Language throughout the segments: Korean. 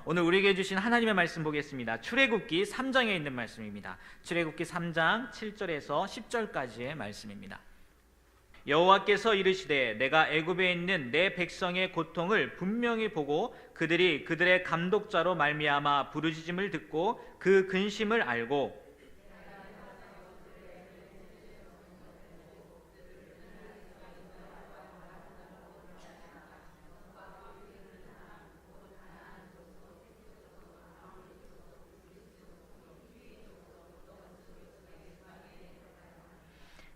오늘 우리에게 주신 하나님의 말씀 보겠습니다. 출애굽기 3장에 있는 말씀입니다. 출애굽기 3장 7절에서 10절까지의 말씀입니다. 여호와께서 이르시되 내가 애굽에 있는 내 백성의 고통을 분명히 보고 그들이 그들의 감독자로 말미암아 부르짖음을 듣고 그 근심을 알고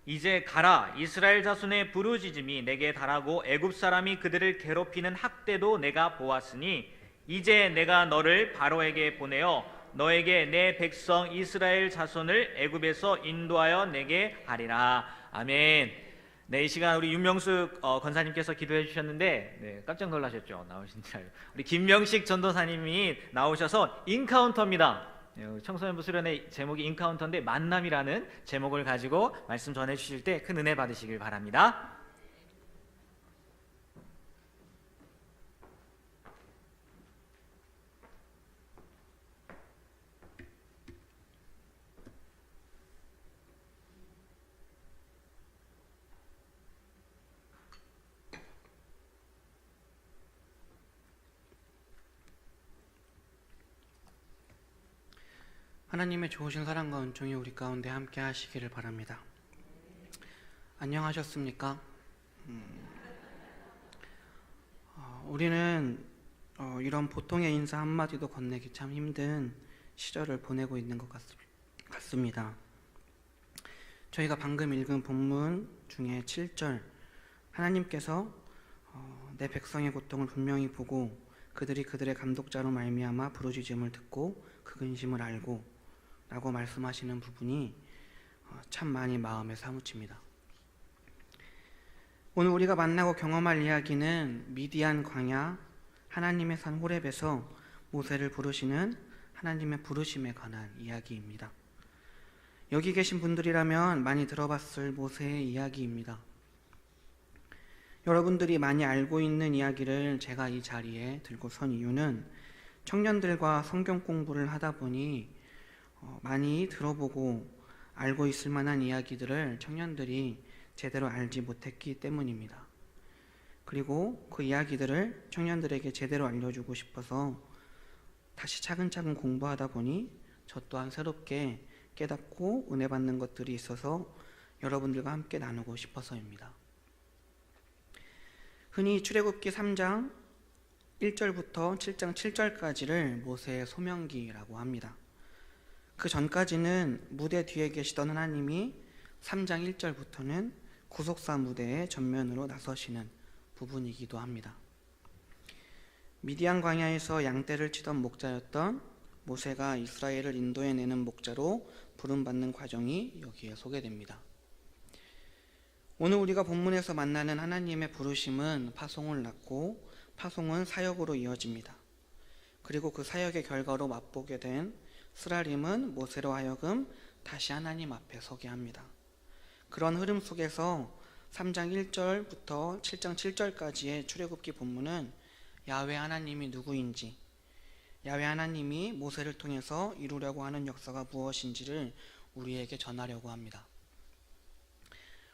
이제 가라. 이스라엘 자손의 부르짖음이 내게 달하고 애굽 사람이 그들을 괴롭히는 학대도 내가 보았으니 이제 내가 너를 바로에게 보내어 너에게 내 백성 이스라엘 자손을 애굽에서 인도하여 내게 하리라. 아멘. 네, 이 시간 우리 윤명숙 권사님께서 기도해 주셨는데 깜짝 놀라셨죠? 나오신 줄 알고. 우리 김명식 전도사님이 나오셔서 인카운터입니다. 청소년부 수련의 제목이 인카운터인데 만남이라는 제목을 가지고 말씀 전해 주실 때 큰 은혜 받으시길 바랍니다. 하나님의 좋으신 사랑과 은총이 우리 가운데 함께 하시기를 바랍니다. 안녕하셨습니까? 우리는 이런 보통의 인사 한마디도 건네기 참 힘든 시절을 보내고 있는 것 같습니다. 저희가 방금 읽은 본문 중에 7절, 하나님께서 내 백성의 고통을 분명히 보고 그들이 그들의 감독자로 말미암아 부르짖음을 듣고 그 근심을 알고 라고 말씀하시는 부분이 참 많이 마음에 사무칩니다. 오늘 우리가 만나고 경험할 이야기는 미디안 광야 하나님의 산 호렙에서 모세를 부르시는 하나님의 부르심에 관한 이야기입니다. 여기 계신 분들이라면 많이 들어봤을 모세의 이야기입니다. 여러분들이 많이 알고 있는 이야기를 제가 이 자리에 들고 선 이유는 청년들과 성경 공부를 하다 보니 많이 들어보고 알고 있을 만한 이야기들을 청년들이 제대로 알지 못했기 때문입니다. 그리고 그 이야기들을 청년들에게 제대로 알려주고 싶어서 다시 차근차근 공부하다 보니 저 또한 새롭게 깨닫고 은혜 받는 것들이 있어서 여러분들과 함께 나누고 싶어서입니다. 흔히 출애굽기 3장 1절부터 7장 7절까지를 모세의 소명기라고 합니다. 그 전까지는 무대 뒤에 계시던 하나님이 3장 1절부터는 구속사 무대의 전면으로 나서시는 부분이기도 합니다. 미디안 광야에서 양떼를 치던 목자였던 모세가 이스라엘을 인도해내는 목자로 부름받는 과정이 여기에 소개됩니다. 오늘 우리가 본문에서 만나는 하나님의 부르심은 파송을 낳고 파송은 사역으로 이어집니다. 그리고 그 사역의 결과로 맛보게 된 스라림은 모세로 하여금 다시 하나님 앞에 서게 합니다. 그런 흐름 속에서 3장 1절부터 7장 7절까지의 출애굽기 본문은 야훼 하나님이 누구인지, 야훼 하나님이 모세를 통해서 이루려고 하는 역사가 무엇인지를 우리에게 전하려고 합니다.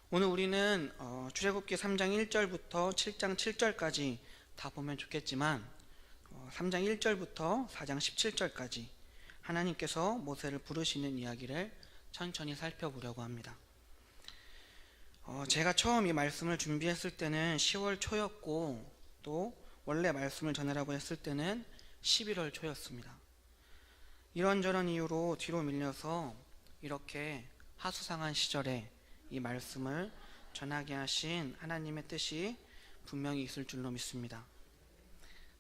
오늘 우리는 출애굽기 3장 1절부터 7장 7절까지 다 보면 좋겠지만 3장 1절부터 4장 17절까지 하나님께서 모세를 부르시는 이야기를 천천히 살펴보려고 합니다. 제가 처음 이 말씀을 준비했을 때는 10월 초였고 또 원래 말씀을 전하라고 했을 때는 11월 초였습니다. 이런저런 이유로 뒤로 밀려서 이렇게 하수상한 시절에 이 말씀을 전하게 하신 하나님의 뜻이 분명히 있을 줄로 믿습니다.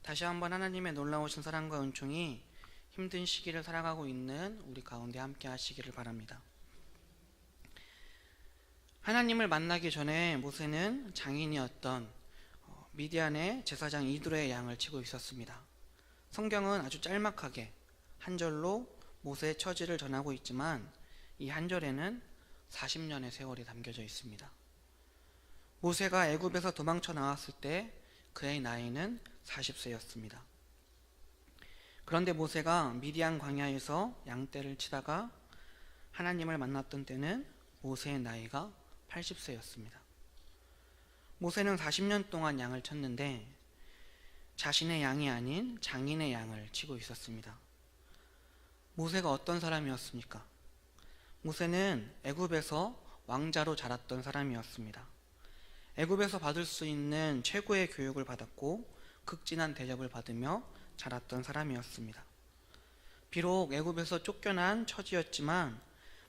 다시 한번 하나님의 놀라우신 사랑과 은총이 힘든 시기를 살아가고 있는 우리 가운데 함께 하시기를 바랍니다. 하나님을 만나기 전에 모세는 장인이었던 미디안의 제사장 이드로의 양을 치고 있었습니다. 성경은 아주 짤막하게 한 절로 모세의 처지를 전하고 있지만 이 한 절에는 40년의 세월이 담겨져 있습니다. 모세가 애굽에서 도망쳐 나왔을 때 그의 나이는 40세였습니다. 그런데 모세가 미디안 광야에서 양떼를 치다가 하나님을 만났던 때는 모세의 나이가 80세였습니다. 모세는 40년 동안 양을 쳤는데 자신의 양이 아닌 장인의 양을 치고 있었습니다. 모세가 어떤 사람이었습니까? 모세는 애굽에서 왕자로 자랐던 사람이었습니다. 애굽에서 받을 수 있는 최고의 교육을 받았고 극진한 대접을 받으며 자랐던 사람이었습니다. 비록 애굽에서 쫓겨난 처지였지만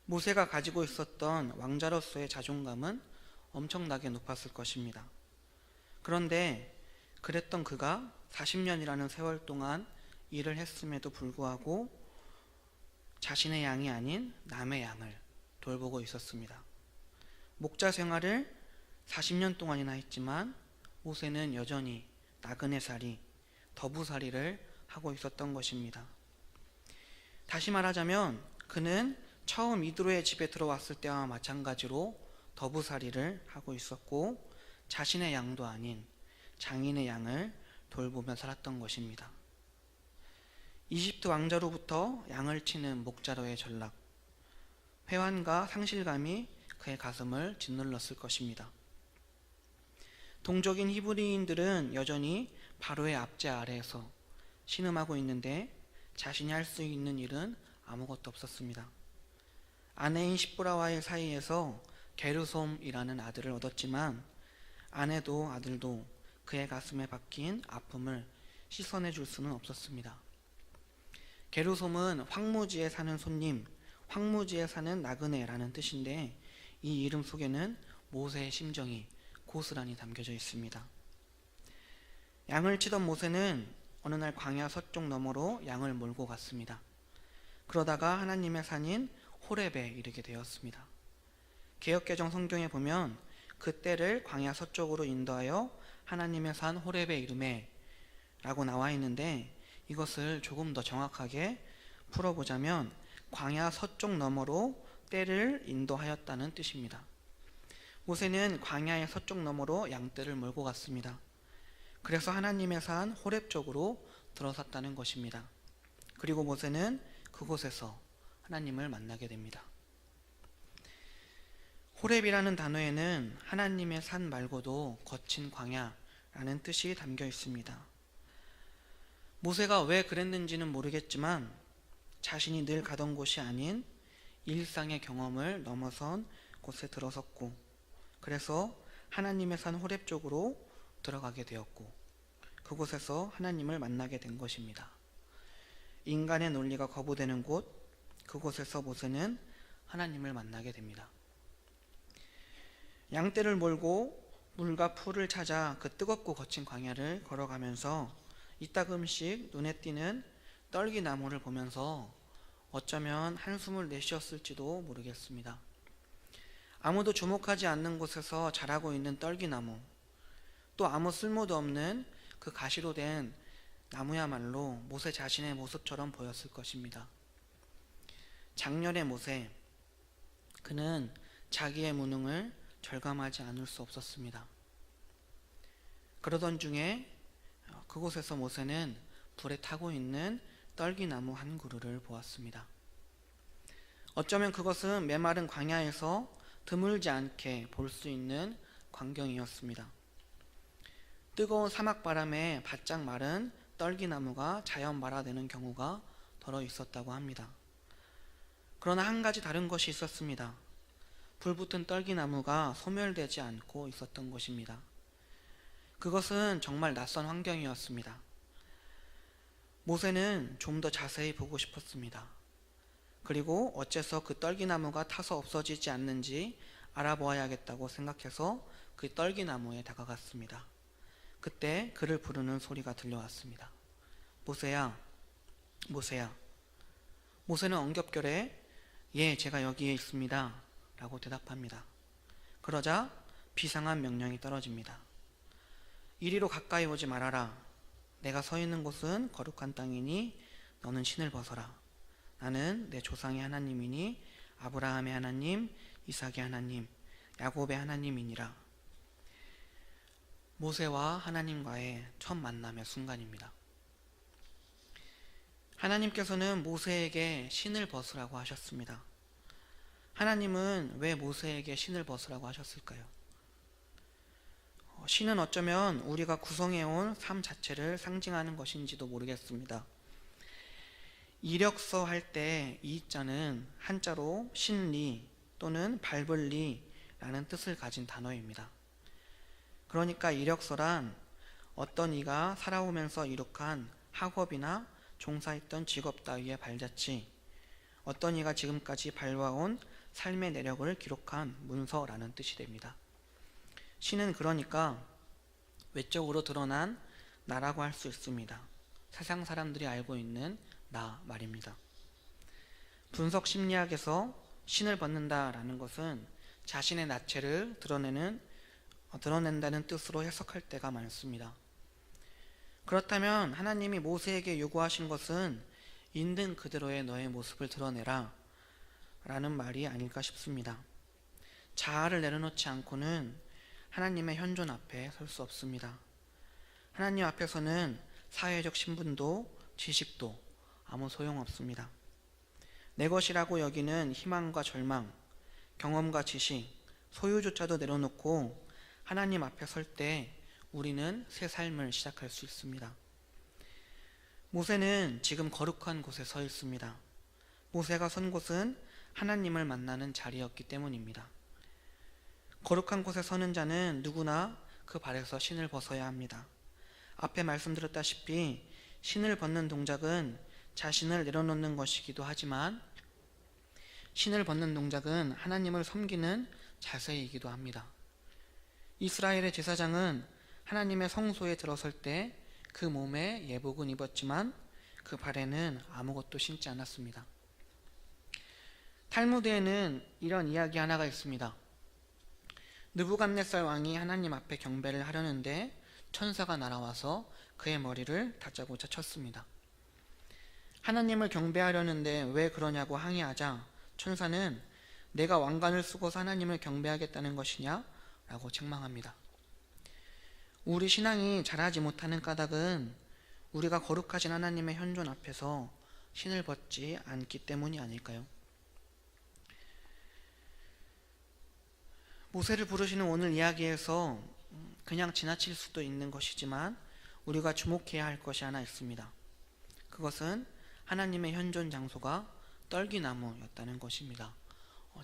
모세가 가지고 있었던 왕자로서의 자존감은 엄청나게 높았을 것입니다. 그런데 그랬던 그가 40년이라는 세월 동안 일을 했음에도 불구하고 자신의 양이 아닌 남의 양을 돌보고 있었습니다. 목자 생활을 40년 동안이나 했지만 모세는 여전히 나그네살이, 더부살이를 하고 있었던 것입니다. 다시 말하자면 그는 처음 이드로의 집에 들어왔을 때와 마찬가지로 더부살이를 하고 있었고 자신의 양도 아닌 장인의 양을 돌보며 살았던 것입니다. 이집트 왕자로부터 양을 치는 목자로의 전락, 회환과 상실감이 그의 가슴을 짓눌렀을 것입니다. 동족인 히브리인들은 여전히 바로의 압제 아래에서 신음하고 있는데 자신이 할 수 있는 일은 아무것도 없었습니다. 아내인 시브라와의 사이에서 게르솜이라는 아들을 얻었지만 아내도 아들도 그의 가슴에 박힌 아픔을 씻어내 줄 수는 없었습니다. 게르솜은 황무지에 사는 손님, 황무지에 사는 나그네라는 뜻인데 이 이름 속에는 모세의 심정이 고스란히 담겨져 있습니다. 양을 치던 모세는 어느 날 광야 서쪽 너머로 양을 몰고 갔습니다. 그러다가 하나님의 산인 호렙에 이르게 되었습니다. 개역개정 성경에 보면 그 때를 광야 서쪽으로 인도하여 하나님의 산 호렙에 이르매 라고 나와 있는데 이것을 조금 더 정확하게 풀어보자면 광야 서쪽 너머로 떼를 인도하였다는 뜻입니다. 모세는 광야의 서쪽 너머로 양떼를 몰고 갔습니다. 그래서 하나님의 산 호렙 쪽으로 들어섰다는 것입니다. 그리고 모세는 그곳에서 하나님을 만나게 됩니다. 호렙이라는 단어에는 하나님의 산 말고도 거친 광야라는 뜻이 담겨 있습니다. 모세가 왜 그랬는지는 모르겠지만 자신이 늘 가던 곳이 아닌 일상의 경험을 넘어선 곳에 들어섰고 그래서 하나님의 산 호렙 쪽으로 들어가게 되었고 그곳에서 하나님을 만나게 된 것입니다. 인간의 논리가 거부되는 곳, 그곳에서 모세는 하나님을 만나게 됩니다. 양떼를 몰고 물과 풀을 찾아 그 뜨겁고 거친 광야를 걸어가면서 이따금씩 눈에 띄는 떨기나무를 보면서 어쩌면 한숨을 내쉬었을지도 모르겠습니다. 아무도 주목하지 않는 곳에서 자라고 있는 떨기나무, 또 아무 쓸모도 없는 그 가시로 된 나무야말로 모세 자신의 모습처럼 보였을 것입니다. 작년의 모세, 그는 자기의 무능을 절감하지 않을 수 없었습니다. 그러던 중에 그곳에서 모세는 불에 타고 있는 떨기나무 한 그루를 보았습니다. 어쩌면 그것은 메마른 광야에서 드물지 않게 볼 수 있는 광경이었습니다. 뜨거운 사막바람에 바짝 마른 떨기나무가 자연 발화되는 경우가 더러 있었다고 합니다. 그러나 한 가지 다른 것이 있었습니다. 불붙은 떨기나무가 소멸되지 않고 있었던 것입니다. 그것은 정말 낯선 환경이었습니다. 모세는 좀 더 자세히 보고 싶었습니다. 그리고 어째서 그 떨기나무가 타서 없어지지 않는지 알아보아야겠다고 생각해서 그 떨기나무에 다가갔습니다. 그때 그를 부르는 소리가 들려왔습니다. 모세야, 모세야. 모세는 엉겹결에 예, 제가 여기에 있습니다 라고 대답합니다. 그러자 비상한 명령이 떨어집니다. 이리로 가까이 오지 말아라. 내가 서 있는 곳은 거룩한 땅이니 너는 신을 벗어라. 나는 내 조상의 하나님이니 아브라함의 하나님, 이삭의 하나님, 야곱의 하나님이니라. 모세와 하나님과의 첫 만남의 순간입니다. 하나님께서는 모세에게 신을 벗으라고 하셨습니다. 하나님은 왜 모세에게 신을 벗으라고 하셨을까요? 신은 어쩌면 우리가 구성해온 삶 자체를 상징하는 것인지도 모르겠습니다. 이력서 할 때 이자는 한자로 신리 또는 밟을 리라는 뜻을 가진 단어입니다. 그러니까 이력서란 어떤 이가 살아오면서 이룩한 학업이나 종사했던 직업 따위의 발자취, 어떤 이가 지금까지 밟아온 삶의 내력을 기록한 문서라는 뜻이 됩니다. 신은 그러니까 외적으로 드러난 나라고 할 수 있습니다. 세상 사람들이 알고 있는 나 말입니다. 분석 심리학에서 신을 벗는다라는 것은 자신의 나체를 드러낸다는 뜻으로 해석할 때가 많습니다. 그렇다면 하나님이 모세에게 요구하신 것은 있는 그대로의 너의 모습을 드러내라 라는 말이 아닐까 싶습니다. 자아를 내려놓지 않고는 하나님의 현존 앞에 설 수 없습니다. 하나님 앞에서는 사회적 신분도 지식도 아무 소용없습니다. 내 것이라고 여기는 희망과 절망, 경험과 지식, 소유조차도 내려놓고 하나님 앞에 설 때 우리는 새 삶을 시작할 수 있습니다. 모세는 지금 거룩한 곳에 서 있습니다. 모세가 선 곳은 하나님을 만나는 자리였기 때문입니다. 거룩한 곳에 서는 자는 누구나 그 발에서 신을 벗어야 합니다. 앞에 말씀드렸다시피 신을 벗는 동작은 자신을 내려놓는 것이기도 하지만 신을 벗는 동작은 하나님을 섬기는 자세이기도 합니다. 이스라엘의 제사장은 하나님의 성소에 들어설 때 그 몸에 예복은 입었지만 그 발에는 아무것도 신지 않았습니다. 탈무드에는 이런 이야기 하나가 있습니다. 느부갓네살 왕이 하나님 앞에 경배를 하려는데 천사가 날아와서 그의 머리를 다짜고짜 쳤습니다. 하나님을 경배하려는데 왜 그러냐고 항의하자 천사는 내가 왕관을 쓰고서 하나님을 경배하겠다는 것이냐? 라고 책망합니다. 우리 신앙이 자라지 못하는 까닭은 우리가 거룩하신 하나님의 현존 앞에서 신을 벗지 않기 때문이 아닐까요? 모세를 부르시는 오늘 이야기에서 그냥 지나칠 수도 있는 것이지만 우리가 주목해야 할 것이 하나 있습니다. 그것은 하나님의 현존 장소가 떨기나무였다는 것입니다.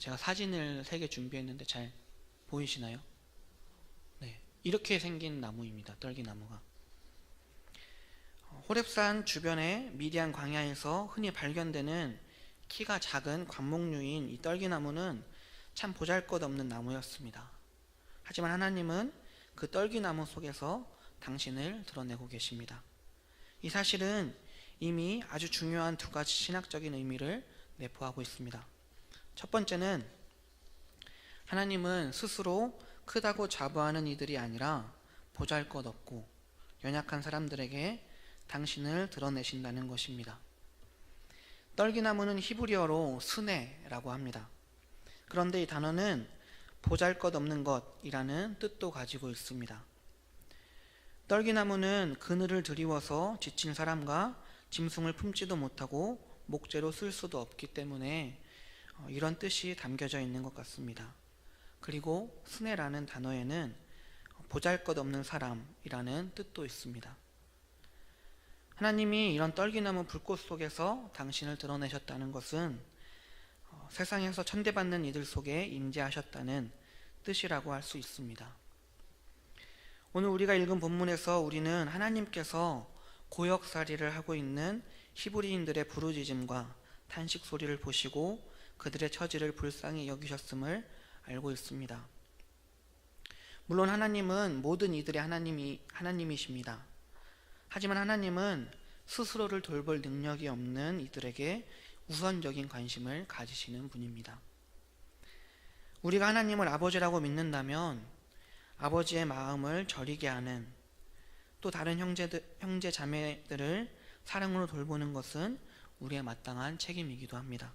제가 사진을 3개 준비했는데 잘 보이시나요? 네, 이렇게 생긴 나무입니다. 떨기나무가. 호렙산 주변의 미디안 광야에서 흔히 발견되는 키가 작은 관목류인 이 떨기나무는 참 보잘것없는 나무였습니다. 하지만 하나님은 그 떨기나무 속에서 당신을 드러내고 계십니다. 이 사실은 이미 아주 중요한 2가지 신학적인 의미를 내포하고 있습니다. 첫 번째는 하나님은 스스로 크다고 자부하는 이들이 아니라 보잘것없고 연약한 사람들에게 당신을 드러내신다는 것입니다. 떨기나무는 히브리어로 스네라고 합니다. 그런데 이 단어는 보잘것없는 것이라는 뜻도 가지고 있습니다. 떨기나무는 그늘을 드리워서 지친 사람과 짐승을 품지도 못하고 목재로 쓸 수도 없기 때문에 이런 뜻이 담겨져 있는 것 같습니다. 그리고 스네라는 단어에는 보잘것없는 사람이라는 뜻도 있습니다. 하나님이 이런 떨기나무 불꽃 속에서 당신을 드러내셨다는 것은 세상에서 천대받는 이들 속에 임재하셨다는 뜻이라고 할 수 있습니다. 오늘 우리가 읽은 본문에서 우리는 하나님께서 고역살이를 하고 있는 히브리인들의 부르짖음과 탄식 소리를 보시고 그들의 처지를 불쌍히 여기셨음을 알고 있습니다. 물론 하나님은 모든 이들의 하나님이십니다. 하지만 하나님은 스스로를 돌볼 능력이 없는 이들에게 우선적인 관심을 가지시는 분입니다. 우리가 하나님을 아버지라고 믿는다면 아버지의 마음을 저리게 하는, 또 다른 형제 자매들을 사랑으로 돌보는 것은 우리의 마땅한 책임이기도 합니다.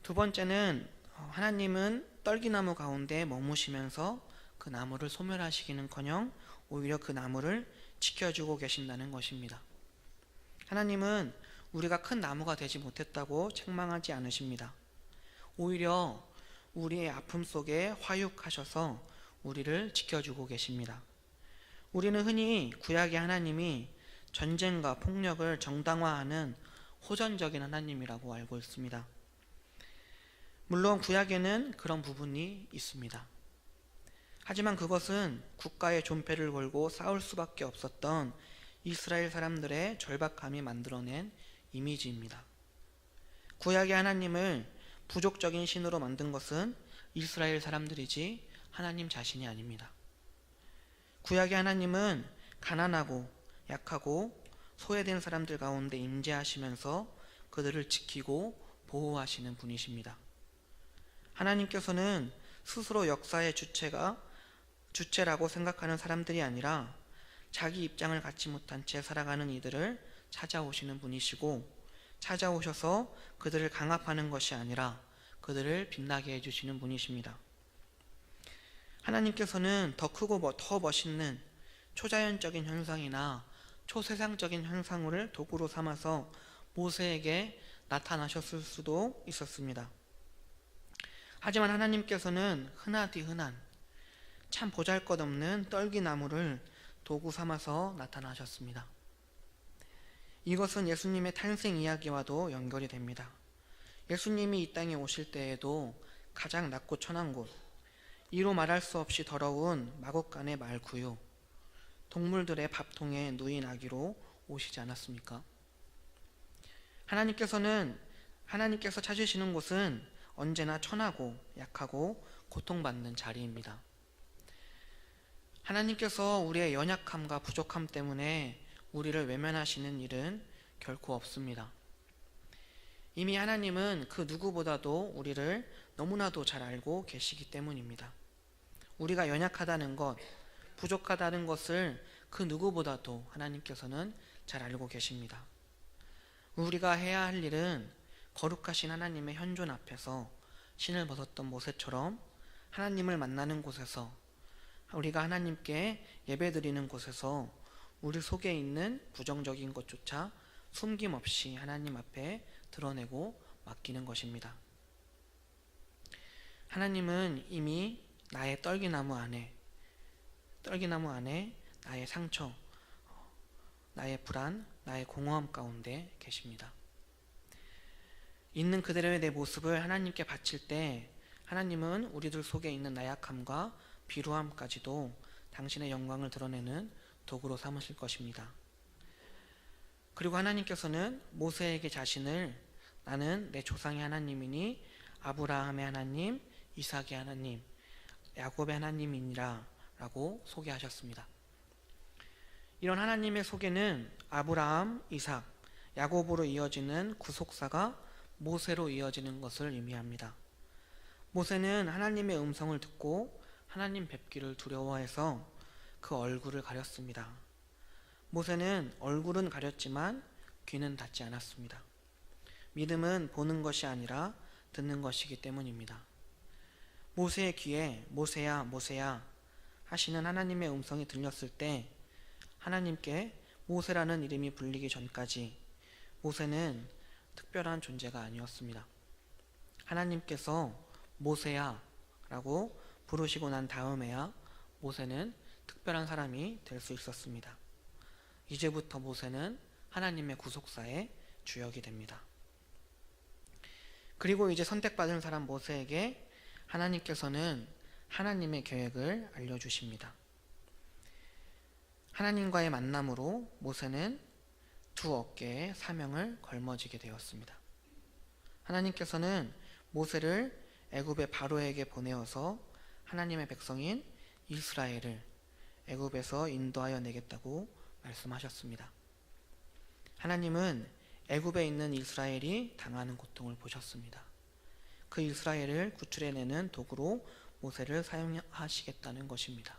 2번째는 하나님은 떨기나무 가운데 머무시면서 그 나무를 소멸하시기는커녕 오히려 그 나무를 지켜주고 계신다는 것입니다. 하나님은 우리가 큰 나무가 되지 못했다고 책망하지 않으십니다. 오히려 우리의 아픔 속에 화육하셔서 우리를 지켜주고 계십니다. 우리는 흔히 구약의 하나님이 전쟁과 폭력을 정당화하는 호전적인 하나님이라고 알고 있습니다. 물론 구약에는 그런 부분이 있습니다. 하지만 그것은 국가의 존폐를 걸고 싸울 수밖에 없었던 이스라엘 사람들의 절박함이 만들어낸 이미지입니다. 구약의 하나님을 부족적인 신으로 만든 것은 이스라엘 사람들이지 하나님 자신이 아닙니다. 구약의 하나님은 가난하고 약하고 소외된 사람들 가운데 임재하시면서 그들을 지키고 보호하시는 분이십니다. 하나님께서는 스스로 역사의 주체라고 생각하는 사람들이 아니라 자기 입장을 갖지 못한 채 살아가는 이들을 찾아오시는 분이시고, 찾아오셔서 그들을 강압하는 것이 아니라 그들을 빛나게 해주시는 분이십니다. 하나님께서는 더 크고 더 멋있는 초자연적인 현상이나 초세상적인 현상을 도구로 삼아서 모세에게 나타나셨을 수도 있었습니다. 하지만 하나님께서는 흔하디 흔한 참 보잘것없는 떨기나무를 도구 삼아서 나타나셨습니다. 이것은 예수님의 탄생 이야기와도 연결이 됩니다. 예수님이 이 땅에 오실 때에도 가장 낮고 천한 곳, 이로 말할 수 없이 더러운 마곡간의 말구유, 동물들의 밥통에 누인 아기로 오시지 않았습니까? 하나님께서 찾으시는 곳은 언제나 천하고 약하고 고통받는 자리입니다. 하나님께서 우리의 연약함과 부족함 때문에 우리를 외면하시는 일은 결코 없습니다. 이미 하나님은 그 누구보다도 우리를 너무나도 잘 알고 계시기 때문입니다. 우리가 연약하다는 것, 부족하다는 것을 그 누구보다도 하나님께서는 잘 알고 계십니다. 우리가 해야 할 일은 거룩하신 하나님의 현존 앞에서 신을 벗었던 모세처럼 하나님을 만나는 곳에서, 우리가 하나님께 예배드리는 곳에서 우리 속에 있는 부정적인 것조차 숨김없이 하나님 앞에 드러내고 맡기는 것입니다. 하나님은 이미 나의 떨기나무 안에 나의 상처, 나의 불안, 나의 공허함 가운데 계십니다. 있는 그대로의 내 모습을 하나님께 바칠 때 하나님은 우리들 속에 있는 나약함과 비루함까지도 당신의 영광을 드러내는 도구로 삼으실 것입니다. 그리고 하나님께서는 모세에게 자신을 나는 내 조상의 하나님이니 아브라함의 하나님, 이삭의 하나님, 야곱의 하나님이니라 라고 소개하셨습니다. 이런 하나님의 소개는 아브라함, 이삭, 야곱으로 이어지는 구속사가 모세로 이어지는 것을 의미합니다. 모세는 하나님의 음성을 듣고 하나님 뵙기를 두려워해서 그 얼굴을 가렸습니다. 모세는 얼굴은 가렸지만 귀는 닫지 않았습니다. 믿음은 보는 것이 아니라 듣는 것이기 때문입니다. 모세의 귀에 모세야 모세야 하시는 하나님의 음성이 들렸을 때 하나님께 모세라는 이름이 불리기 전까지 모세는 특별한 존재가 아니었습니다. 하나님께서 모세야 라고 부르시고 난 다음에야 모세는 특별한 사람이 될 수 있었습니다. 이제부터 모세는 하나님의 구속사의 주역이 됩니다. 그리고 이제 선택받은 사람 모세에게 하나님께서는 하나님의 계획을 알려주십니다. 하나님과의 만남으로 모세는 두 어깨에 사명을 걸머지게 되었습니다. 하나님께서는 모세를 애굽의 바로에게 보내어서 하나님의 백성인 이스라엘을 애굽에서 인도하여 내겠다고 말씀하셨습니다. 하나님은 애굽에 있는 이스라엘이 당하는 고통을 보셨습니다. 그 이스라엘을 구출해내는 도구로 모세를 사용하시겠다는 것입니다.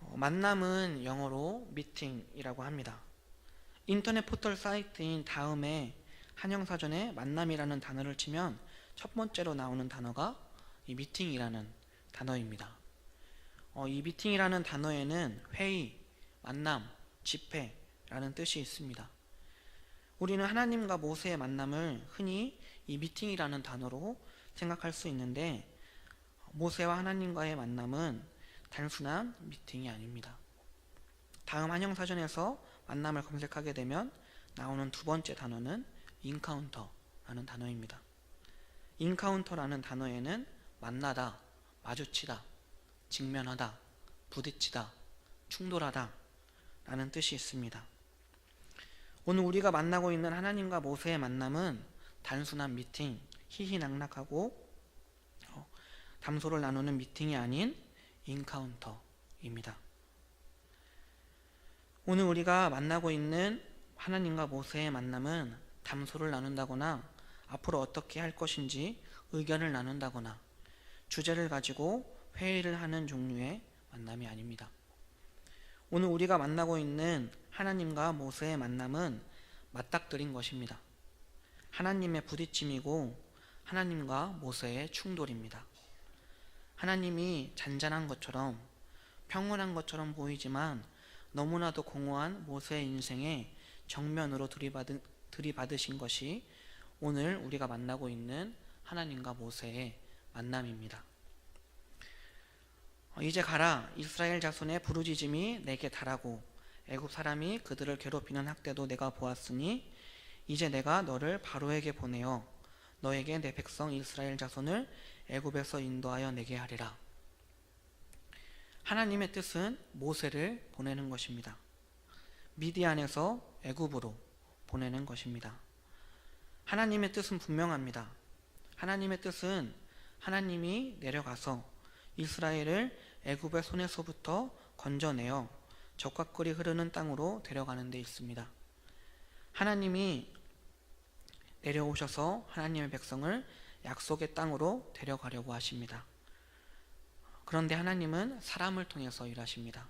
만남은 영어로 미팅이라고 합니다. 인터넷 포털 사이트인 다음에 한영사전에 만남이라는 단어를 치면 첫 번째로 나오는 단어가 이 미팅이라는 단어입니다. 이 미팅이라는 단어에는 회의, 만남, 집회, 라는 뜻이 있습니다. 우리는 하나님과 모세의 만남을 흔히 이 미팅이라는 단어로 생각할 수 있는데, 모세와 하나님과의 만남은 단순한 미팅이 아닙니다. 다음 한영사전에서 만남을 검색하게 되면 나오는 두 번째 단어는 인카운터라는 단어입니다. 인카운터라는 단어에는 만나다, 마주치다, 직면하다, 부딪히다, 충돌하다 라는 뜻이 있습니다. 오늘 우리가 만나고 있는 하나님과 모세의 만남은 단순한 미팅, 희희낙낙하고 담소를 나누는 미팅이 아닌 인카운터입니다. 오늘 우리가 만나고 있는 하나님과 모세의 만남은 담소를 나눈다거나 앞으로 어떻게 할 것인지 의견을 나눈다거나 주제를 가지고 회의를 하는 종류의 만남이 아닙니다. 오늘 우리가 만나고 있는 하나님과 모세의 만남은 맞닥뜨린 것입니다. 하나님의 부딪힘이고 하나님과 모세의 충돌입니다. 하나님이 잔잔한 것처럼 평온한 것처럼 보이지만 너무나도 공허한 모세의 인생에 정면으로 들이받으신 것이 오늘 우리가 만나고 있는 하나님과 모세의 만남입니다. 이제 가라, 이스라엘 자손의 부르짖음이 내게 달하고 애굽 사람이 그들을 괴롭히는 학대도 내가 보았으니 이제 내가 너를 바로에게 보내어 너에게 내 백성 이스라엘 자손을 애굽에서 인도하여 내게 하리라. 하나님의 뜻은 모세를 보내는 것입니다. 미디안에서 애굽으로 보내는 것입니다. 하나님의 뜻은 분명합니다. 하나님의 뜻은 하나님이 내려가서 이스라엘을 애굽의 손에서부터 건져내어 적과 꿀이 흐르는 땅으로 데려가는 데 있습니다. 하나님이 내려오셔서 하나님의 백성을 약속의 땅으로 데려가려고 하십니다. 그런데 하나님은 사람을 통해서 일하십니다.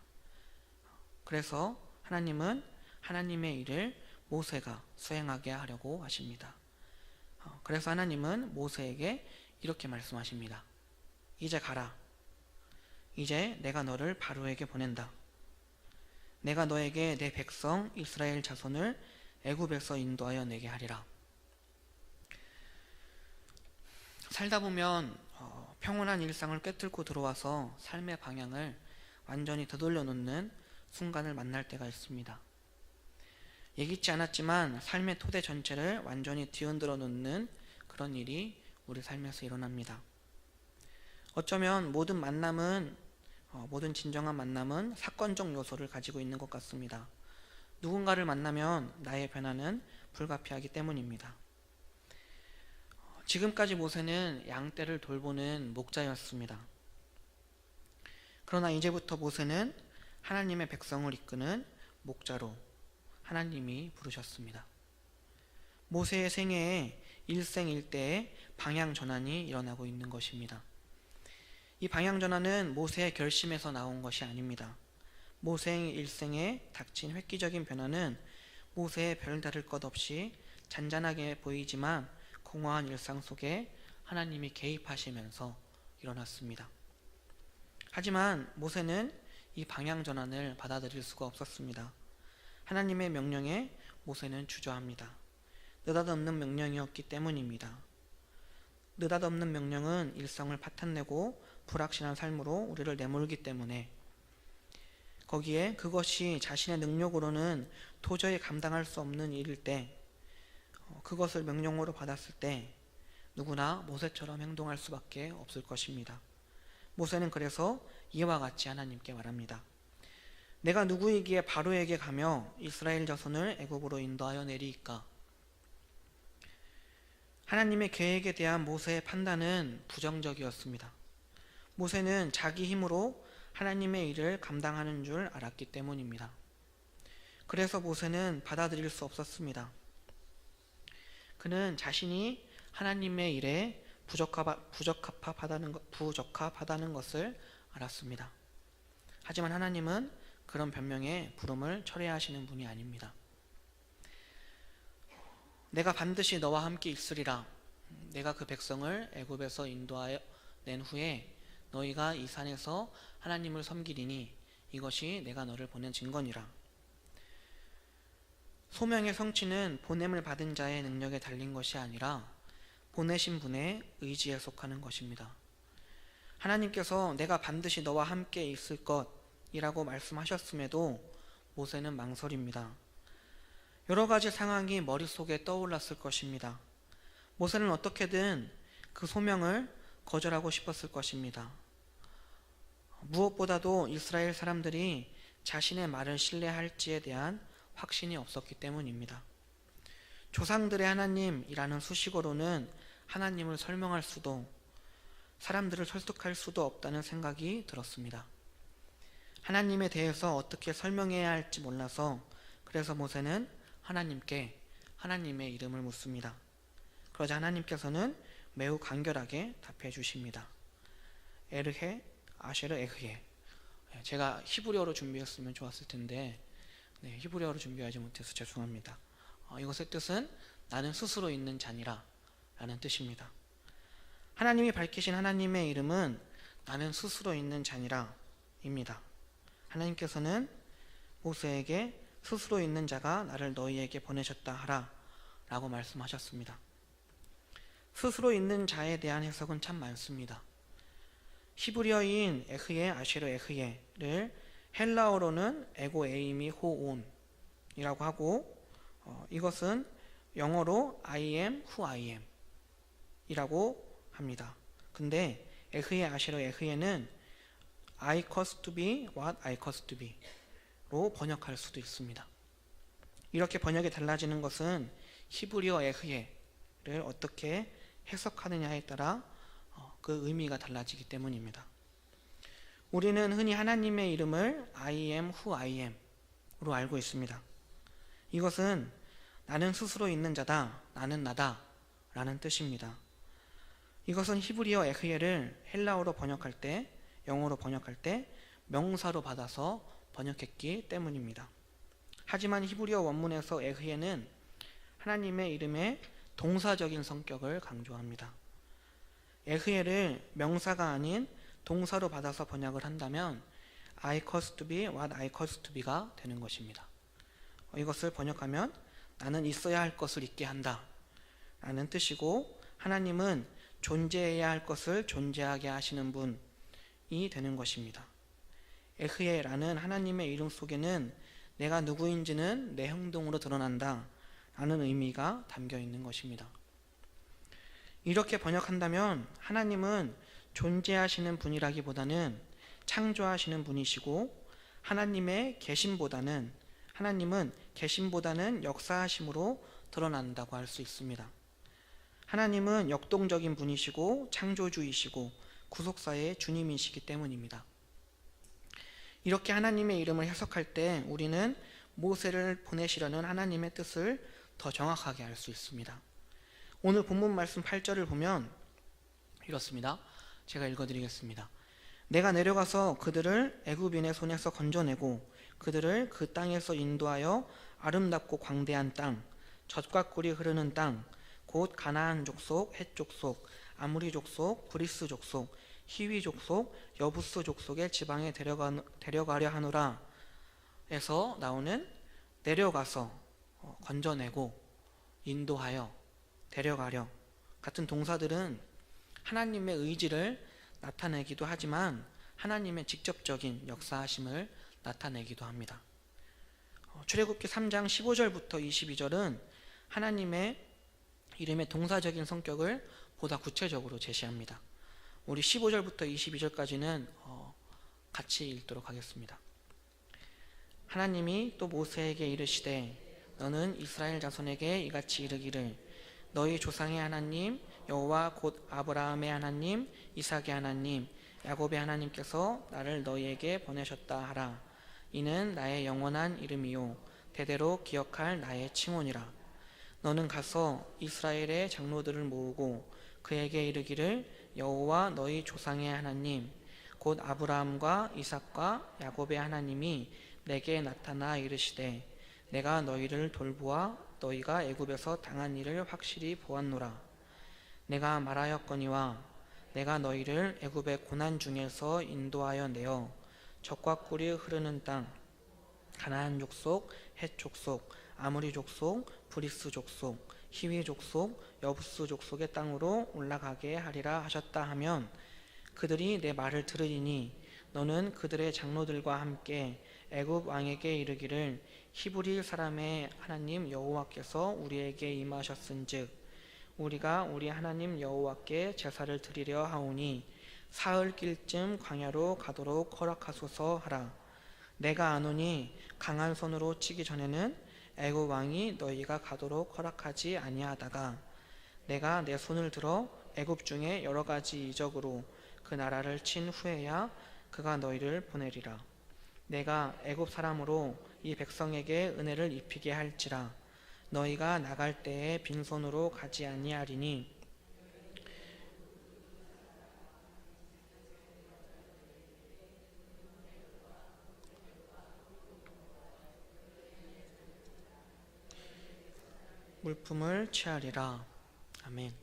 그래서 하나님은 하나님의 일을 모세가 수행하게 하려고 하십니다. 그래서 하나님은 모세에게 이렇게 말씀하십니다. 이제 가라. 이제 내가 너를 바로에게 보낸다. 내가 너에게 내 백성 이스라엘 자손을 애굽에서 인도하여 내게 하리라. 살다 보면 평온한 일상을 꿰뚫고 들어와서 삶의 방향을 완전히 되돌려 놓는 순간을 만날 때가 있습니다. 예기치 않았지만 삶의 토대 전체를 완전히 뒤흔들어 놓는 그런 일이 우리 삶에서 일어납니다. 어쩌면 모든 진정한 만남은 사건적 요소를 가지고 있는 것 같습니다. 누군가를 만나면 나의 변화는 불가피하기 때문입니다. 지금까지 모세는 양떼를 돌보는 목자였습니다. 그러나 이제부터 모세는 하나님의 백성을 이끄는 목자로 하나님이 부르셨습니다. 모세의 생애에 일생일대의 방향 전환이 일어나고 있는 것입니다. 이 방향 전환은 모세의 결심에서 나온 것이 아닙니다. 모세의 일생에 닥친 획기적인 변화는 모세의 별다를 것 없이 잔잔하게 보이지만 공허한 일상 속에 하나님이 개입하시면서 일어났습니다. 하지만 모세는 이 방향 전환을 받아들일 수가 없었습니다. 하나님의 명령에 모세는 주저합니다. 느닷없는 명령이었기 때문입니다. 느닷없는 명령은 일상을 파탄내고 불확실한 삶으로 우리를 내몰기 때문에, 거기에 그것이 자신의 능력으로는 도저히 감당할 수 없는 일일 때, 그것을 명령으로 받았을 때 누구나 모세처럼 행동할 수밖에 없을 것입니다. 모세는 그래서 이와 같이 하나님께 말합니다. 내가 누구이기에 바로에게 가며 이스라엘 자손을 애굽으로 인도하여 내리이까? 하나님의 계획에 대한 모세의 판단은 부정적이었습니다. 모세는 자기 힘으로 하나님의 일을 감당하는 줄 알았기 때문입니다. 그래서 모세는 받아들일 수 없었습니다. 그는 자신이 하나님의 일에 부적합하다는 것을 알았습니다. 하지만 하나님은 그런 변명에 부름을 철회하시는 분이 아닙니다. 내가 반드시 너와 함께 있으리라. 내가 그 백성을 애굽에서 인도하여 낸 후에 너희가 이 산에서 하나님을 섬기리니 이것이 내가 너를 보낸 증거니라. 소명의 성취는 보냄을 받은 자의 능력에 달린 것이 아니라 보내신 분의 의지에 속하는 것입니다. 하나님께서 내가 반드시 너와 함께 있을 것이라고 말씀하셨음에도 모세는 망설입니다. 여러 가지 상황이 머릿속에 떠올랐을 것입니다. 모세는 어떻게든 그 소명을 거절하고 싶었을 것입니다. 무엇보다도 이스라엘 사람들이 자신의 말을 신뢰할지에 대한 확신이 없었기 때문입니다. 조상들의 하나님이라는 수식어로는 하나님을 설명할 수도 사람들을 설득할 수도 없다는 생각이 들었습니다. 하나님에 대해서 어떻게 설명해야 할지 몰라서 그래서 모세는 하나님께 하나님의 이름을 묻습니다. 그러자 하나님께서는 매우 간결하게 답해 주십니다. 에르헤 아쉐르 에흐예. 제가 히브리어로 준비했으면 좋았을 텐데 히브리어로 준비하지 못해서 죄송합니다. 이것의 뜻은 나는 스스로 있는 자니라 라는 뜻입니다. 하나님이 밝히신 하나님의 이름은 나는 스스로 있는 자니라 입니다. 하나님께서는 모세에게 스스로 있는 자가 나를 너희에게 보내셨다 하라 라고 말씀하셨습니다. 스스로 있는 자에 대한 해석은 참 많습니다. 히브리어인 에흐예 아쉐르 에흐예를 헬라어로는 에고 에이미 호온이라고 하고 이것은 영어로 I am who I am 이라고 합니다. 근데 에흐예 아쉐르 에흐예는 I cause to be what I cause to be 로 번역할 수도 있습니다. 이렇게 번역이 달라지는 것은 히브리어 에흐예를 어떻게 해석하느냐에 따라 그 의미가 달라지기 때문입니다. 우리는 흔히 하나님의 이름을 I am who I am 로 알고 있습니다. 이것은 나는 스스로 있는 자다, 나는 나다 라는 뜻입니다. 이것은 히브리어 에흐예를 헬라어로 번역할 때, 영어로 번역할 때 명사로 받아서 번역했기 때문입니다. 하지만 히브리어 원문에서 에흐예는 하나님의 이름의 동사적인 성격을 강조합니다. 에흐예를 명사가 아닌 동사로 받아서 번역을 한다면 I cause to be what I cause to be가 되는 것입니다. 이것을 번역하면 나는 있어야 할 것을 있게 한다 라는 뜻이고 하나님은 존재해야 할 것을 존재하게 하시는 분이 되는 것입니다. 에흐예라는 하나님의 이름 속에는 내가 누구인지는 내 행동으로 드러난다 라는 의미가 담겨 있는 것입니다. 이렇게 번역한다면 하나님은 존재하시는 분이라기보다는 창조하시는 분이시고 하나님은 계심보다는 역사하심으로 드러난다고 할 수 있습니다. 하나님은 역동적인 분이시고 창조주이시고 구속사의 주님이시기 때문입니다. 이렇게 하나님의 이름을 해석할 때 우리는 모세를 보내시려는 하나님의 뜻을 더 정확하게 알 수 있습니다. 오늘 본문 말씀 8절을 보면 이렇습니다. 제가 읽어드리겠습니다. 내가 내려가서 그들을 애굽인의 손에서 건져내고 그들을 그 땅에서 인도하여 아름답고 광대한 땅, 젖과 꿀이 흐르는 땅, 곧 가나안 족속, 헷 족속, 아무리 족속, 브리스 족속, 히위 족속, 여부스 족속의 지방에 데려가려 하노라 에서 나오는 내려가서, 건져내고, 인도하여, 데려가려 같은 동사들은 하나님의 의지를 나타내기도 하지만 하나님의 직접적인 역사하심을 나타내기도 합니다. 출애굽기 3장 15절부터 22절은 하나님의 이름의 동사적인 성격을 보다 구체적으로 제시합니다. 우리 15절부터 22절까지는 같이 읽도록 하겠습니다. 하나님이 또 모세에게 이르시되 너는 이스라엘 자손에게 이같이 이르기를 너희 조상의 하나님 여호와 곧 아브라함의 하나님 이삭의 하나님 야곱의 하나님께서 나를 너희에게 보내셨다 하라. 이는 나의 영원한 이름이요 대대로 기억할 나의 칭호니라. 너는 가서 이스라엘의 장로들을 모으고 그에게 이르기를 여호와 너희 조상의 하나님 곧 아브라함과 이삭과 야곱의 하나님이 내게 나타나 이르시되 내가 너희를 돌보아 너희가 애굽에서 당한 일을 확실히 보았노라. 내가 말하였거니와 내가 너희를 애굽의 고난 중에서 인도하여 내어 젖과 꿀이 흐르는 땅 가나안 족속, 헷 족속, 아모리 족속, 브리스 족속, 히위 족속, 여부스 족속의 땅으로 올라가게 하리라 하셨다 하면 그들이 내 말을 들으리니 너는 그들의 장로들과 함께 애굽 왕에게 이르기를 히브리 사람의 하나님 여호와께서 우리에게 임하셨은즉 우리가 우리 하나님 여호와께 제사를 드리려 하오니 사흘 길쯤 광야로 가도록 허락하소서 하라. 내가 아노니 강한 손으로 치기 전에는 애굽 왕이 너희가 가도록 허락하지 아니하다가 내가 내 손을 들어 애굽 중에 여러 가지 이적으로 그 나라를 친 후에야 그가 너희를 보내리라. 내가 애굽 사람으로 이 백성에게 은혜를 입히게 할지라. 너희가 나갈 때에 빈손으로 가지 아니하리니 물품을 취하리라. 아멘.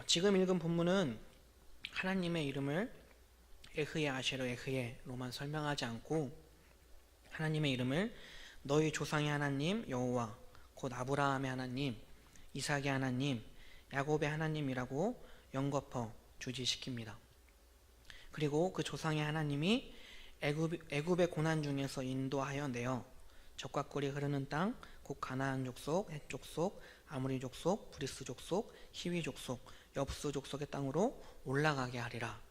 지금 읽은 본문은 하나님의 이름을 에흐예 아쉐르 에흐예로만 설명하지 않고 하나님의 이름을 너희 조상의 하나님 여호와 곧 아브라함의 하나님, 이삭의 하나님, 야곱의 하나님이라고 연거푸 주지시킵니다. 그리고 그 조상의 하나님이 애굽의 고난 중에서 인도하여 내어 적과 꿀이 흐르는 땅, 곧 가나안 족속, 헷 족속, 아모리 족속, 브리스 족속, 히위 족속, 여부스 족속의 땅으로 올라가게 하리라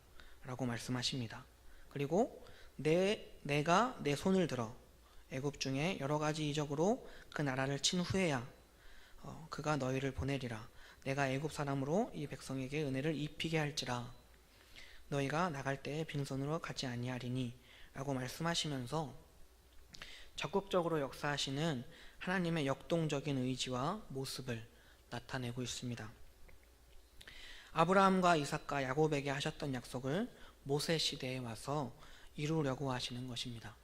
라고 말씀하십니다. 그리고 내가 내 손을 들어 애굽 중에 여러 가지 이적으로 그 나라를 친 후에야 그가 너희를 보내리라. 내가 애굽 사람으로 이 백성에게 은혜를 입히게 할지라. 너희가 나갈 때에 빈손으로 가지 아니하리니 라고 말씀하시면서 적극적으로 역사하시는 하나님의 역동적인 의지와 모습을 나타내고 있습니다. 아브라함과 이삭과 야곱에게 하셨던 약속을 모세 시대에 와서 이루려고 하시는 것입니다.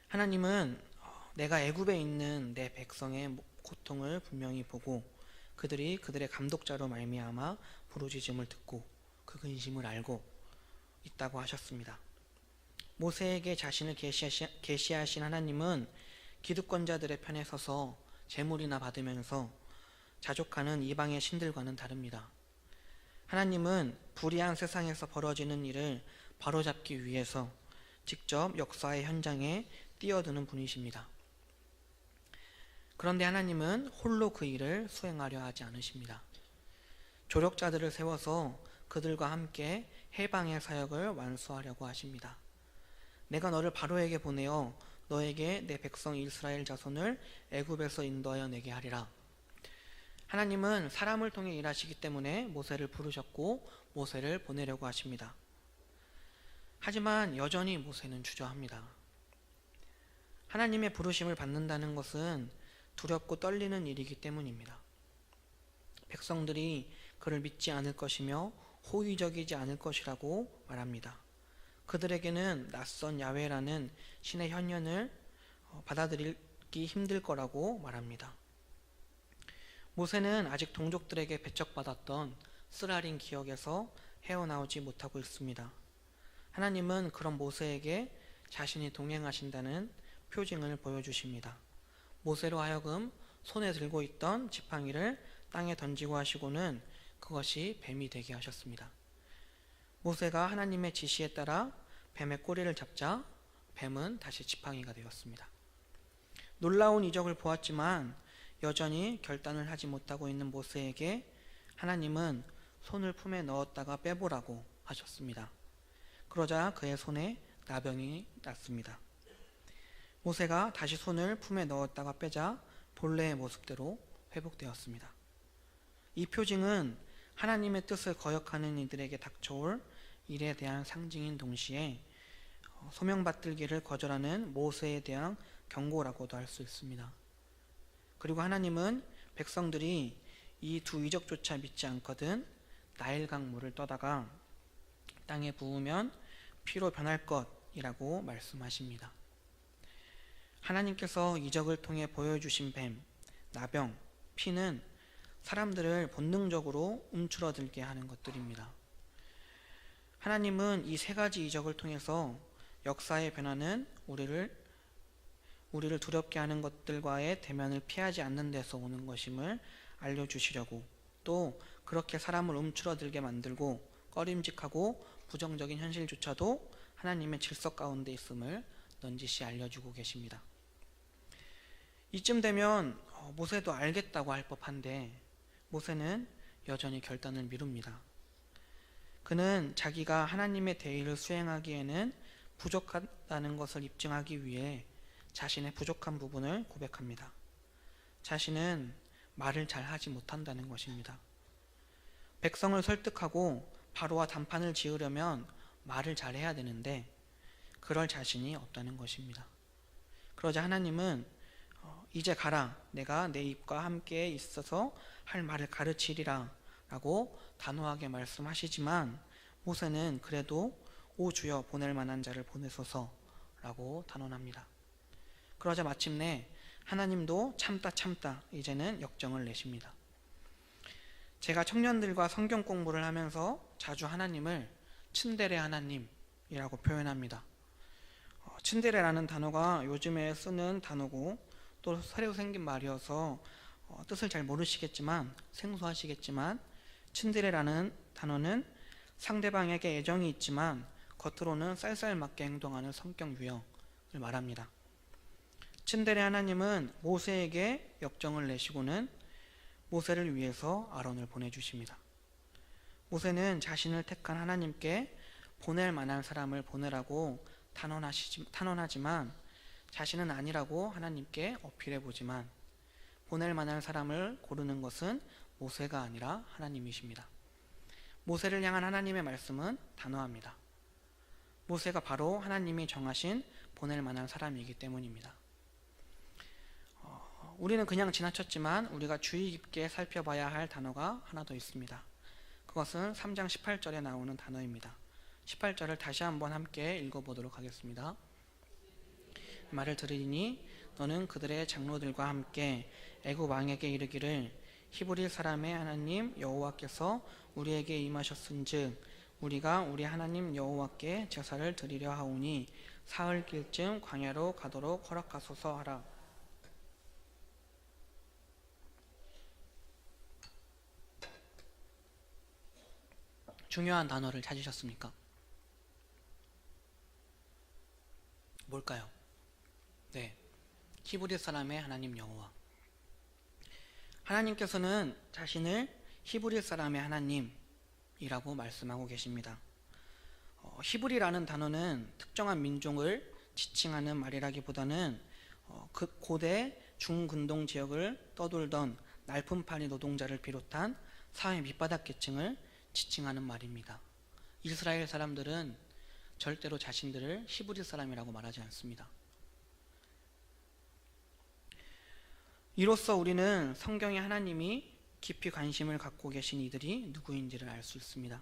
하나님은 내가 애굽에 있는 내 백성의 고통을 분명히 보고 그들의 감독자로 말미암아 부르짖음을 듣고 그 근심을 알고 있다고 하셨습니다. 모세에게 자신을 계시하신 하나님은 기득권자들의 편에 서서 재물이나 받으면서 자족하는 이방의 신들과는 다릅니다. 하나님은 불의한 세상에서 벌어지는 일을 바로잡기 위해서 직접 역사의 현장에 뛰어드는 분이십니다. 그런데 하나님은 홀로 그 일을 수행하려 하지 않으십니다. 조력자들을 세워서 그들과 함께 해방의 사역을 완수하려고 하십니다. 내가 너를 바로에게 보내어 너에게 내 백성 이스라엘 자손을 애굽에서 인도하여 내게 하리라. 하나님은 사람을 통해 일하시기 때문에 모세를 부르셨고 모세를 보내려고 하십니다. 하지만 여전히 모세는 주저합니다. 하나님의 부르심을 받는다는 것은 두렵고 떨리는 일이기 때문입니다. 백성들이 그를 믿지 않을 것이며 호의적이지 않을 것이라고 말합니다. 그들에게는 낯선 야훼라는 신의 현현을 받아들이기 힘들 거라고 말합니다. 모세는 아직 동족들에게 배척받았던 쓰라린 기억에서 헤어나오지 못하고 있습니다. 하나님은 그런 모세에게 자신이 동행하신다는 표징을 보여주십니다. 모세로 하여금 손에 들고 있던 지팡이를 땅에 던지고 하시고는 그것이 뱀이 되게 하셨습니다. 모세가 하나님의 지시에 따라 뱀의 꼬리를 잡자 뱀은 다시 지팡이가 되었습니다. 놀라운 이적을 보았지만 여전히 결단을 하지 못하고 있는 모세에게 하나님은 손을 품에 넣었다가 빼보라고 하셨습니다. 그러자 그의 손에 나병이 났습니다. 모세가 다시 손을 품에 넣었다가 빼자 본래의 모습대로 회복되었습니다. 이 표징은 하나님의 뜻을 거역하는 이들에게 닥쳐올 일에 대한 상징인 동시에 소명받들기를 거절하는 모세에 대한 경고라고도 할 수 있습니다. 그리고 하나님은 백성들이 이 두 이적조차 믿지 않거든 나일강 물을 떠다가 땅에 부으면 피로 변할 것이라고 말씀하십니다. 하나님께서 이적을 통해 보여주신 뱀, 나병, 피는 사람들을 본능적으로 움츠러들게 하는 것들입니다. 하나님은 이 세 가지 이적을 통해서 역사의 변화는 우리를 두렵게 하는 것들과의 대면을 피하지 않는 데서 오는 것임을 알려주시려고, 또 그렇게 사람을 움츠러들게 만들고 꺼림직하고 부정적인 현실조차도 하나님의 질서 가운데 있음을 넌지시 알려주고 계십니다. 이쯤 되면 모세도 알겠다고 할 법한데 모세는 여전히 결단을 미룹니다. 그는 자기가 하나님의 대의를 수행하기에는 부족하다는 것을 입증하기 위해 자신의 부족한 부분을 고백합니다. 자신은 말을 잘 하지 못한다는 것입니다. 백성을 설득하고 바로와 담판을 지으려면 말을 잘해야 되는데 그럴 자신이 없다는 것입니다. 그러자 하나님은 이제 가라, 내가 내 입과 함께 있어서 할 말을 가르치리라 라고 단호하게 말씀하시지만 모세는 그래도 오 주여 보낼 만한 자를 보내소서 라고 단언합니다. 그러자 마침내 하나님도 참다 이제는 역정을 내십니다. 제가 청년들과 성경 공부를 하면서 자주 하나님을 츤데레 하나님이라고 표현합니다. 츤데레라는 단어가 요즘에 쓰는 단어고 또 새로 생긴 말이어서 뜻을 잘 모르시겠지만 생소하시겠지만 츤데레라는 단어는 상대방에게 애정이 있지만 겉으로는 쌀쌀맞게 행동하는 성격 유형을 말합니다. 츤데레 하나님은 모세에게 역정을 내시고는 모세를 위해서 아론을 보내주십니다. 모세는 자신을 택한 하나님께 보낼 만한 사람을 보내라고 탄원하지만 자신은 아니라고 하나님께 어필해보지만 보낼 만한 사람을 고르는 것은 모세가 아니라 하나님이십니다. 모세를 향한 하나님의 말씀은 단호합니다. 모세가 바로 하나님이 정하신 보낼 만한 사람이기 때문입니다. 우리는 그냥 지나쳤지만 우리가 주의 깊게 살펴봐야 할 단어가 하나 더 있습니다. 그것은 3장 18절에 나오는 단어입니다. 18절을 다시 한번 함께 읽어보도록 하겠습니다. 말을 들으니 너는 그들의 장로들과 함께 애굽 왕에게 이르기를 히브리 사람의 하나님 여호와께서 우리에게 임하셨은즉 우리가 우리 하나님 여호와께 제사를 드리려 하오니 사흘길쯤 광야로 가도록 허락하소서 하라. 중요한 단어를 찾으셨습니까? 뭘까요? 네, 히브리 사람의 하나님 여호와. 하나님께서는 자신을 히브리 사람의 하나님이라고 말씀하고 계십니다. 히브리라는 단어는 특정한 민족을 지칭하는 말이라기보다는 그 고대 중근동 지역을 떠돌던 날품팔이 노동자를 비롯한 사회 밑바닥 계층을 지칭하는 말입니다. 이스라엘 사람들은 절대로 자신들을 히브리 사람이라고 말하지 않습니다. 이로써 우리는 성경에 하나님이 깊이 관심을 갖고 계신 이들이 누구인지를 알 수 있습니다.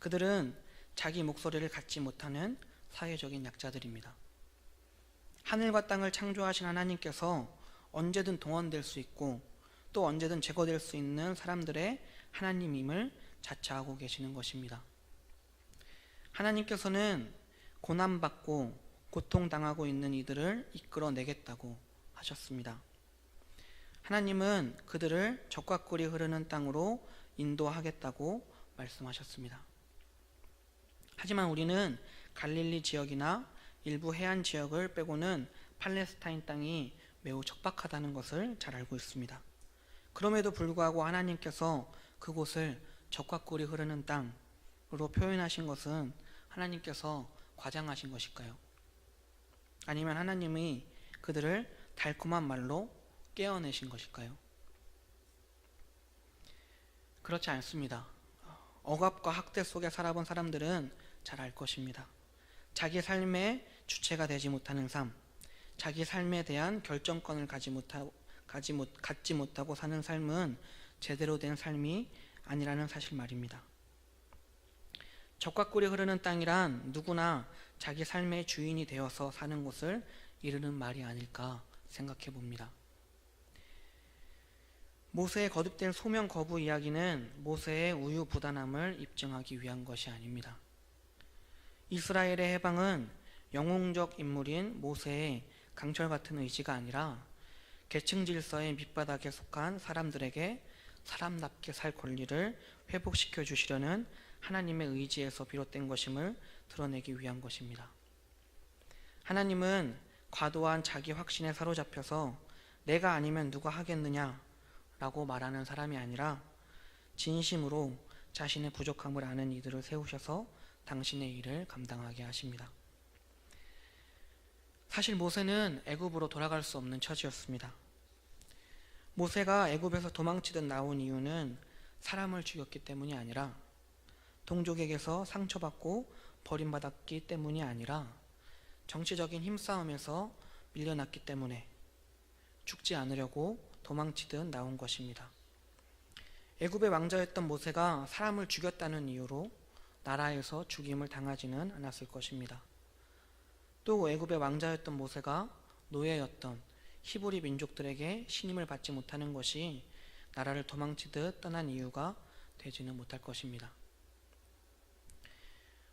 그들은 자기 목소리를 갖지 못하는 사회적인 약자들입니다. 하늘과 땅을 창조하신 하나님께서 언제든 동원될 수 있고 또 언제든 제거될 수 있는 사람들의 하나님임을 자처하고 계시는 것입니다. 하나님께서는 고난받고 고통당하고 있는 이들을 이끌어내겠다고 하셨습니다. 하나님은 그들을 적과 꿀이 흐르는 땅으로 인도하겠다고 말씀하셨습니다. 하지만 우리는 갈릴리 지역이나 일부 해안 지역을 빼고는 팔레스타인 땅이 매우 척박하다는 것을 잘 알고 있습니다. 그럼에도 불구하고 하나님께서 그곳을 적과 꿀이 흐르는 땅으로 표현하신 것은 하나님께서 과장하신 것일까요? 아니면 하나님이 그들을 달콤한 말로 깨어내신 것일까요? 그렇지 않습니다. 억압과 학대 속에 살아본 사람들은 잘 알 것입니다. 자기 삶의 주체가 되지 못하는 삶, 자기 삶에 대한 결정권을 갖지 못하고 사는 삶은 제대로 된 삶이 아니라는 사실 말입니다. 적과 꿀이 흐르는 땅이란 누구나 자기 삶의 주인이 되어서 사는 곳을 이르는 말이 아닐까 생각해 봅니다. 모세의 거듭될 소명 거부 이야기는 모세의 우유부단함을 입증하기 위한 것이 아닙니다. 이스라엘의 해방은 영웅적 인물인 모세의 강철 같은 의지가 아니라 계층 질서의 밑바닥에 속한 사람들에게 사람답게 살 권리를 회복시켜 주시려는 하나님의 의지에서 비롯된 것임을 드러내기 위한 것입니다. 하나님은 과도한 자기 확신에 사로잡혀서 내가 아니면 누가 하겠느냐 라고 말하는 사람이 아니라 진심으로 자신의 부족함을 아는 이들을 세우셔서 당신의 일을 감당하게 하십니다. 사실 모세는 애굽으로 돌아갈 수 없는 처지였습니다. 모세가 애굽에서 도망치듯 나온 이유는 사람을 죽였기 때문이 아니라, 동족에게서 상처받고 버림받았기 때문이 아니라 정치적인 힘싸움에서 밀려났기 때문에 죽지 않으려고 도망치듯 나온 것입니다. 애굽의 왕자였던 모세가 사람을 죽였다는 이유로 나라에서 죽임을 당하지는 않았을 것입니다. 또 애굽의 왕자였던 모세가 노예였던 히브리 민족들에게 신임을 받지 못하는 것이 나라를 도망치듯 떠난 이유가 되지는 못할 것입니다.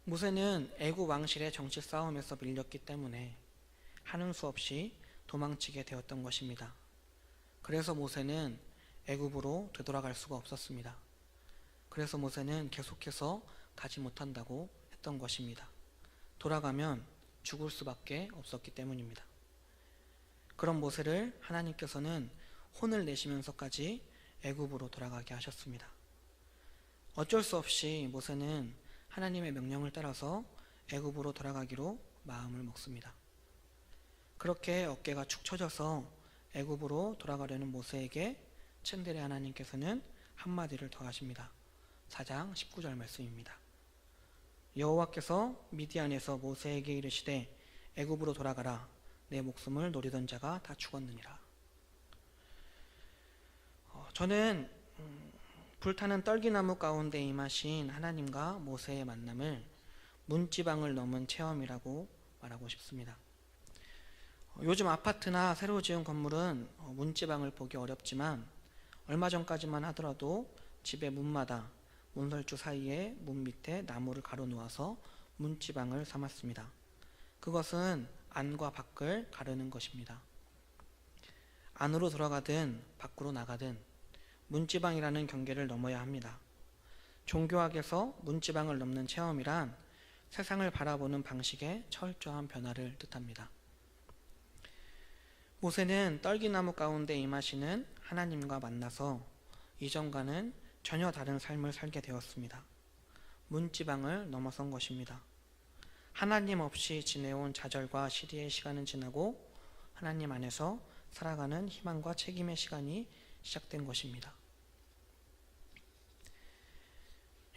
모세는 애굽 왕실의 정치 싸움에서 밀렸기 때문에 하는 수 없이 도망치게 되었던 것입니다. 그래서 모세는 애굽으로 되돌아갈 수가 없었습니다. 그래서 모세는 계속해서 가지 못한다고 했던 것입니다. 돌아가면 죽을 수밖에 없었기 때문입니다. 그런 모세를 하나님께서는 혼을 내시면서까지 애굽으로 돌아가게 하셨습니다. 어쩔 수 없이 모세는 하나님의 명령을 따라서 애굽으로 돌아가기로 마음을 먹습니다. 그렇게 어깨가 축 처져서 애굽으로 돌아가려는 모세에게 츤데레 하나님께서는 한마디를 더 하십니다. 4장 19절 말씀입니다. 여호와께서 미디안에서 모세에게 이르시되 애굽으로 돌아가라. 내 목숨을 노리던 자가 다 죽었느니라. 저는 불타는 떨기나무 가운데 임하신 하나님과 모세의 만남을 문지방을 넘은 체험이라고 말하고 싶습니다. 요즘 아파트나 새로 지은 건물은 문지방을 보기 어렵지만 얼마 전까지만 하더라도 집의 문마다 문설주 사이에 문 밑에 나무를 가로놓아서 문지방을 삼았습니다. 그것은 안과 밖을 가르는 것입니다. 안으로 들어가든 밖으로 나가든 문지방이라는 경계를 넘어야 합니다. 종교학에서 문지방을 넘는 체험이란 세상을 바라보는 방식의 철저한 변화를 뜻합니다. 모세는 떨기나무 가운데 임하시는 하나님과 만나서 이전과는 전혀 다른 삶을 살게 되었습니다. 문지방을 넘어선 것입니다. 하나님 없이 지내온 좌절과 시리의 시간은 지나고 하나님 안에서 살아가는 희망과 책임의 시간이 시작된 것입니다.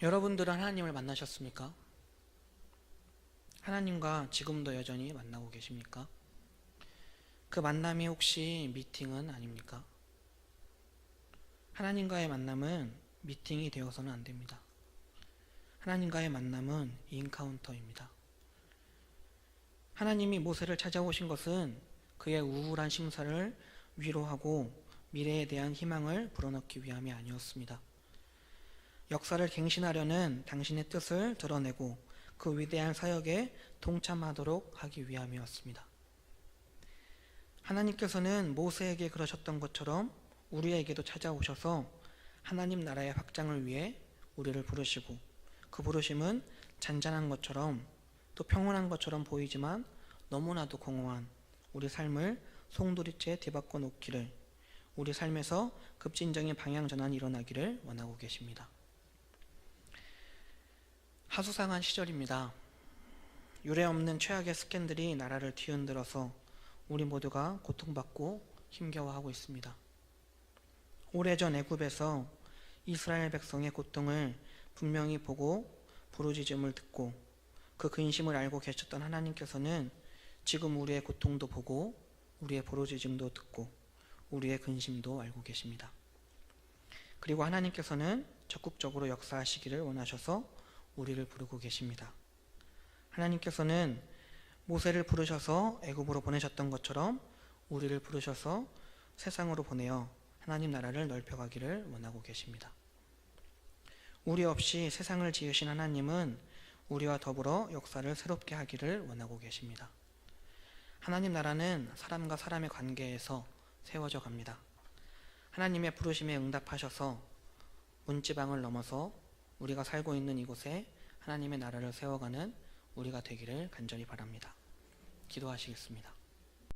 여러분들은 하나님을 만나셨습니까? 하나님과 지금도 여전히 만나고 계십니까? 그 만남이 혹시 미팅은 아닙니까? 하나님과의 만남은 미팅이 되어서는 안 됩니다. 하나님과의 만남은 인카운터입니다. 하나님이 모세를 찾아오신 것은 그의 우울한 심사를 위로하고 미래에 대한 희망을 불어넣기 위함이 아니었습니다. 역사를 갱신하려는 당신의 뜻을 드러내고 그 위대한 사역에 동참하도록 하기 위함이었습니다. 하나님께서는 모세에게 그러셨던 것처럼 우리에게도 찾아오셔서 하나님 나라의 확장을 위해 우리를 부르시고, 그 부르심은 잔잔한 것처럼 또 평온한 것처럼 보이지만 너무나도 공허한 우리 삶을 송두리째 뒤바꿔 놓기를, 우리 삶에서 급진적인 방향 전환이 일어나기를 원하고 계십니다. 하수상한 시절입니다. 유례없는 최악의 스캔들이 나라를 뒤흔들어서 우리 모두가 고통받고 힘겨워하고 있습니다. 오래전 애굽에서 이스라엘 백성의 고통을 분명히 보고 부르짖음을 듣고 그 근심을 알고 계셨던 하나님께서는 지금 우리의 고통도 보고 우리의 부르짖음도 듣고 우리의 근심도 알고 계십니다. 그리고 하나님께서는 적극적으로 역사하시기를 원하셔서 우리를 부르고 계십니다. 하나님께서는 모세를 부르셔서 애굽으로 보내셨던 것처럼 우리를 부르셔서 세상으로 보내어 하나님 나라를 넓혀가기를 원하고 계십니다. 우리 없이 세상을 지으신 하나님은 우리와 더불어 역사를 새롭게 하기를 원하고 계십니다. 하나님 나라는 사람과 사람의 관계에서 세워져 갑니다. 하나님의 부르심에 응답하셔서 문지방을 넘어서 우리가 살고 있는 이곳에 하나님의 나라를 세워가는 우리가 되기를 간절히 바랍니다. 기도하시겠습니다.